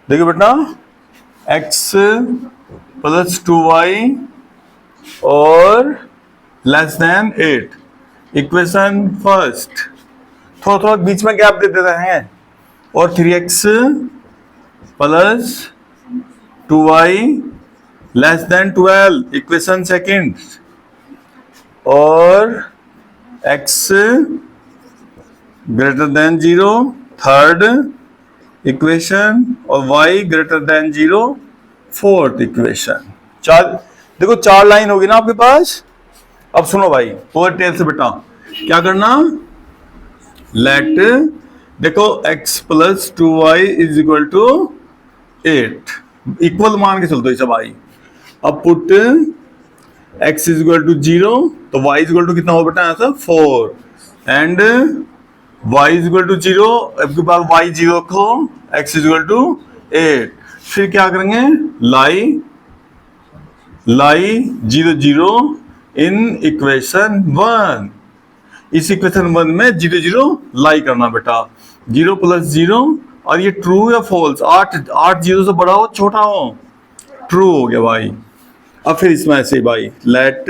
देखिए बेटा, x plus 2y और लेस देन 8, इक्वेशन फर्स्ट। थोड़ा थोड़ा बीच में गैप दे देते हैं। और 3x plus 2y less than 12, equation second. और x greater than 0, third equation. और y greater than 0, fourth equation. देखो 4 लाइन होगी ना आपके पास। अब सुनो भाई, ओवर टेल से बेटा क्या करना, लेट, देखो x plus 2y is equal to 8, equal मान के चलते सब भाई। अब put x is equal to 0, तो y इज इक्वल टू कितना हो बेटा ऐसा 4, and y is equal to 0, आपके पास y 0 को, x इज इक्वल टू 8। फिर क्या करेंगे, लाई 0 0 इन इक्वेशन 1। इस इक्वेशन 1 में 0 0 लाई करना बेटा। 0 प्लस 0, और ये ट्रू या फॉल्स, 8 0 से बड़ा हो छोटा हो, ट्रू हो गया भाई। अब फिर इसमें ऐसे ही भाई, let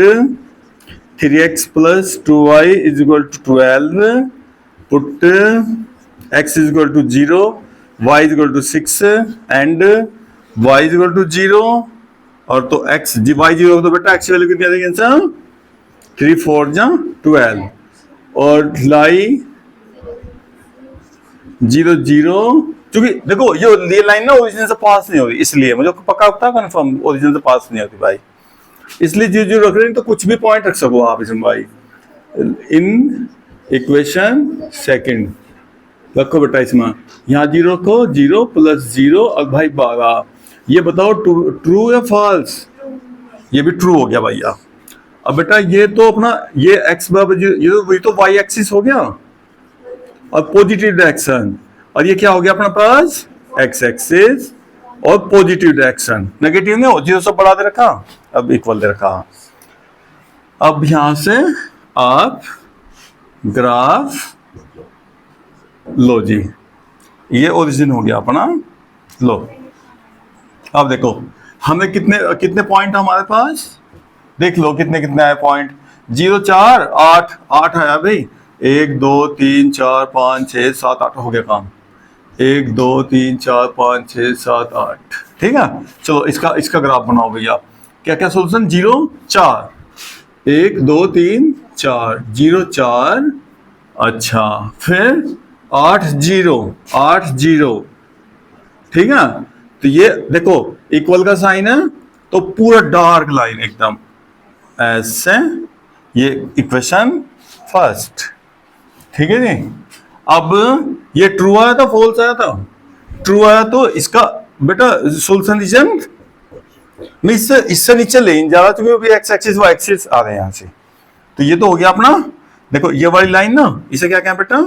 3x plus 2y is equal to 12, put x is equal to 0, y is equal to 6, and y is equal to 0। और तो x y 0 तो बेटा x की वैल्यू कितनी आ जाएगी आंसर, 3 4 जा 12। और लाई 0 0, क्योंकि देखो ये लाइन ना ओरिजिन से पास नहीं होगी, इसलिए मुझे पक्का कंफर्म ओरिजिन से पास नहीं होती भाई, इसलिए 0 0 रख रहे हैं। तो कुछ भी पॉइंट रख सको आप इसमें भाई। इन इक्वेशन सेकंड रखो बेटा, इसमें यहाँ 0 रखो, 0 प्लस 0 और भाई 12। ये बताओ ट्रू या फॉल्स, ये भी ट्रू हो गया भैया। अब बेटा ये तो अपना ये x बराबर, ये तो y एक्सिस हो गया और पॉजिटिव डायरेक्शन, और ये क्या हो गया अपना पास x एक्सिस और पॉजिटिव डायरेक्शन। नेगेटिव नहीं हो, 0 से बढ़ा दे रखा, अब इक्वल दे रखा। अब यहां से आप ग्राफ लो जी, ये ओरिजिन हो गया अपना। लो अब देखो हमें कितने पॉइंट हमारे पास, देख लो कितने आए पॉइंट। 0 4 8 8 आया भाई, 1 2 3 4 5 6 7 8 हो गया काम। 1 2 3 4 5 6 7 8, ठीक है। चलो इसका ग्राफ बनाओ भैया। क्या क्या सोल्यूशन, 0 4, 1 2 3 4, 0 4, अच्छा फिर 8 0 8 0, ठीक है। तो ये देखो इक्वल का साइन है, तो पूरा डार्क लाइन एकदम ऐसे, ये इक्वेशन फर्स्ट, ठीक है जी। अब ये ट्रू आया था फॉल्स आया था, ट्रू आया तो इसका बेटा सोल्यूशन रीजन में इससे नीचे ले जा रहा, क्योंकि एक्स एक्सिस वाई एक्सिस आ रहे हैं यहां से। तो ये तो हो गया अपना, देखो ये वाली लाइन ना, इसे क्या कहें बेटा,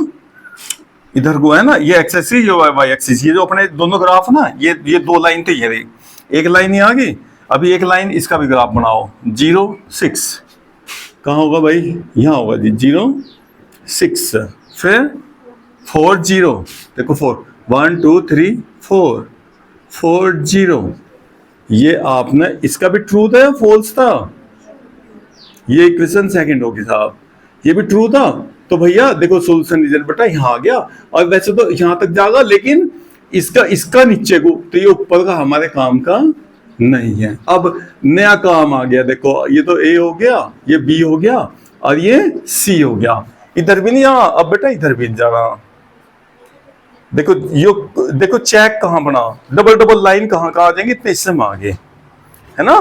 इधर को है ना ये एक्स एक्सिस, ये वाई एक्सिस, ये जो अपने दोनों ग्राफ ना, ये 2 लाइन तो ये एक लाइन ही आ गई। अभी एक लाइन इसका भी ग्राफ बनाओ, 0 6 कहाँ होगा भाई, यहाँ होगा जी 0 6, फिर 4 0, देखो 4 1 2 3 4 4 0। ये आपने इसका भी ट्रू था या फॉल्स था, ये इक्वेशन सेकंड होगी साहब, ये भी ट्रू था। तो भैया देखो सोल्यूशन रीजन बेटा यहाँ आ गया, और वैसे तो यहाँ तक जाएगा, लेकिन इसका नीचे को, तो ये ऊपर का हमारे काम का नहीं है। अब नया काम आ गया, देखो ये तो A हो गया, ये B हो गया, और ये C हो गया। इधर भी नहीं आ, अब बेटा इधर भी जाना। देखो देखो चेक कहाँ बना, डबल लाइन कहाँ आ जाएंगे, इतने इससे में आगे है ना।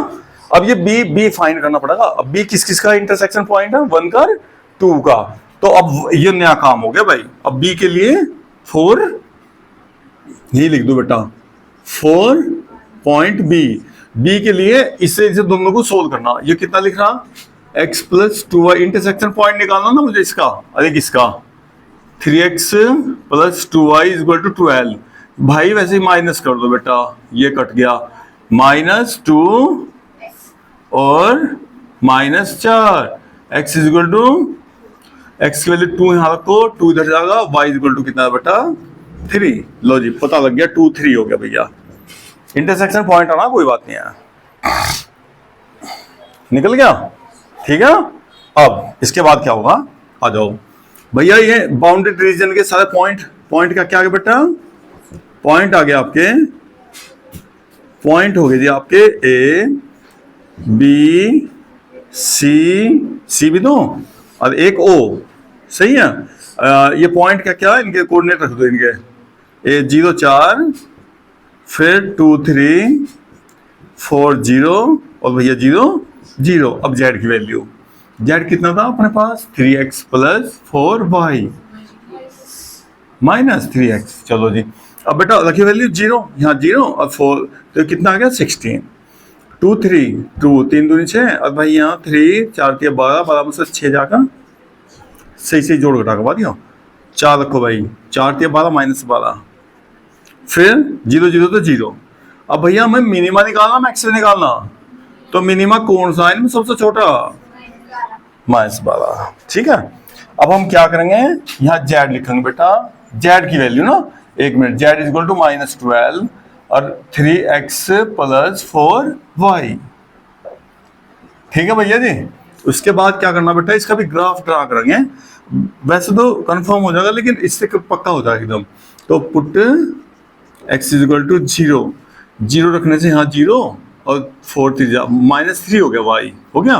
अब ये B फाइंड करना पड़ेगा। अब B किस का इंटरसेक्शन पॉइंट है, 1 का 2 का। तो अब ये नया काम हो गया भाई। अब B के लिए 4, यही लिख दो बेटा 4 पॉइंट B के लिए इसे दोनों को सोल्व करना। ये कितना लिख रहा, x plus 2y, intersection point निकालना ना मुझे इसका, अरे किसका, 3x plus 2y is equal to 12। भाई वैसे ही माइनस कर दो बेटा, ये कट गया, -2 और -4, x is equal to, x की वैल्यू 2 यहाँ रखो, 2 इधर जाएगा, y इज इक्वल टू कितना बेटा 3। लो जी पता लग गया, 2 3 हो गया भैया। इंटरसेक्शन पॉइंट आना, कोई बात नहीं है, निकल गया, ठीक है। अब इसके बाद क्या होगा, आ जाओ भैया, ये बाउंडेड रीजन के सारे पॉइंट का क्या आ गया बेटा, पॉइंट आ गया आपके, पॉइंट हो गए जी आपके ए बी सी भी दो और एक ओ, सही है। ये पॉइंट का क्या है, इनके कोऑर्डिनेट रख दो, इनके ए 0 4, फिर 2 3 4 0 और भैया 0 0। अब जेड की वैल्यू, जेड कितना था अपने पास, 3x plus 4y minus 3x। चलो जी, अब बेटा रखिए वैल्यू 0, यहाँ 0 और 4, तो कितना आ गया 16। 2 3 2 3 दूनी 6 और भाई यहाँ 3 4 3 12 12 में से 6 जाकर सही सही जोड़ घटा के बाद दिया 4 रखो भाई, 4 3 12 माइनस 12, फिर 0 0 तो 0। अब भैया हमें मिनिमा निकालना, मैक्सिमम निकालना, तो मिनिमा कौन सा है इनमें सबसे छोटा, -12, ठीक है। अब हम क्या करेंगे, यहाँ जेड लिखेंगे बेटा, जेड की वैल्यू ना, एक minute, Z is equal to -12 और 3x प्लस 4y, ठीक है भैया जी। उसके बाद क्या करना बेटा, इसका भी ग्राफ ड्रा करेंगे, वैसे तो कंफर्म हो जाएगा लेकिन इससे पक्का हो जाएगा एकदम। तो put x is equal to 0, 0 रखने से यहाँ 0 और 4 3 -3 हो गया, y हो गया,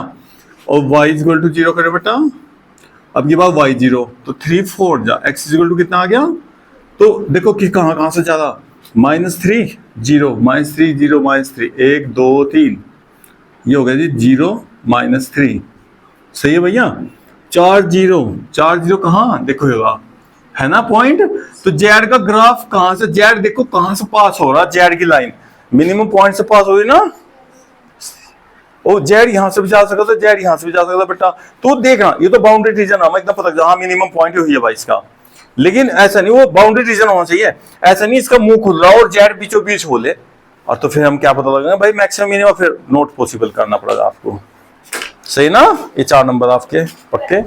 और y इज इक्वल टू 0 करें बेटा। अब ये बात y 0 तो 3 4 जा, x इज इक्वल टू कितना आ गया, तो देखो कि कहाँ से जा रहा, -3 0 -3 0 -3 1 2 3, ये हो गया जी 0 -3, सही है भैया। 4 0 कहाँ देखो होगा, है ना पॉइंट। तो जेड का ग्राफ कहाँ से, जेड देखो कहाँ से पास हो रहा, जेड की लाइन मिनिमम पॉइंट से पास हो रही ना, और जेड यहाँ से भी जा सकता था, जेड यहाँ से भी जा सकता बेटा। तो देखना, ये तो बाउंड्री रीजन है, एकदम पता चला, हाँ मिनिमम पॉइंट ही है भाई इसका, लेकिन ऐसा नहीं, वो बाउंड्री रीजन होना चाहिए, ऐसा नहीं इसका मुंह खुल रहा और जेड बीचों बीच बोले, और तो फिर हम क्या पता लगेगा भाई मैक्सिमम मिनिमम, फिर नोट पॉसिबल करना पड़ेगा आपको, सही ना। ये 4 नंबर आपके पक्के।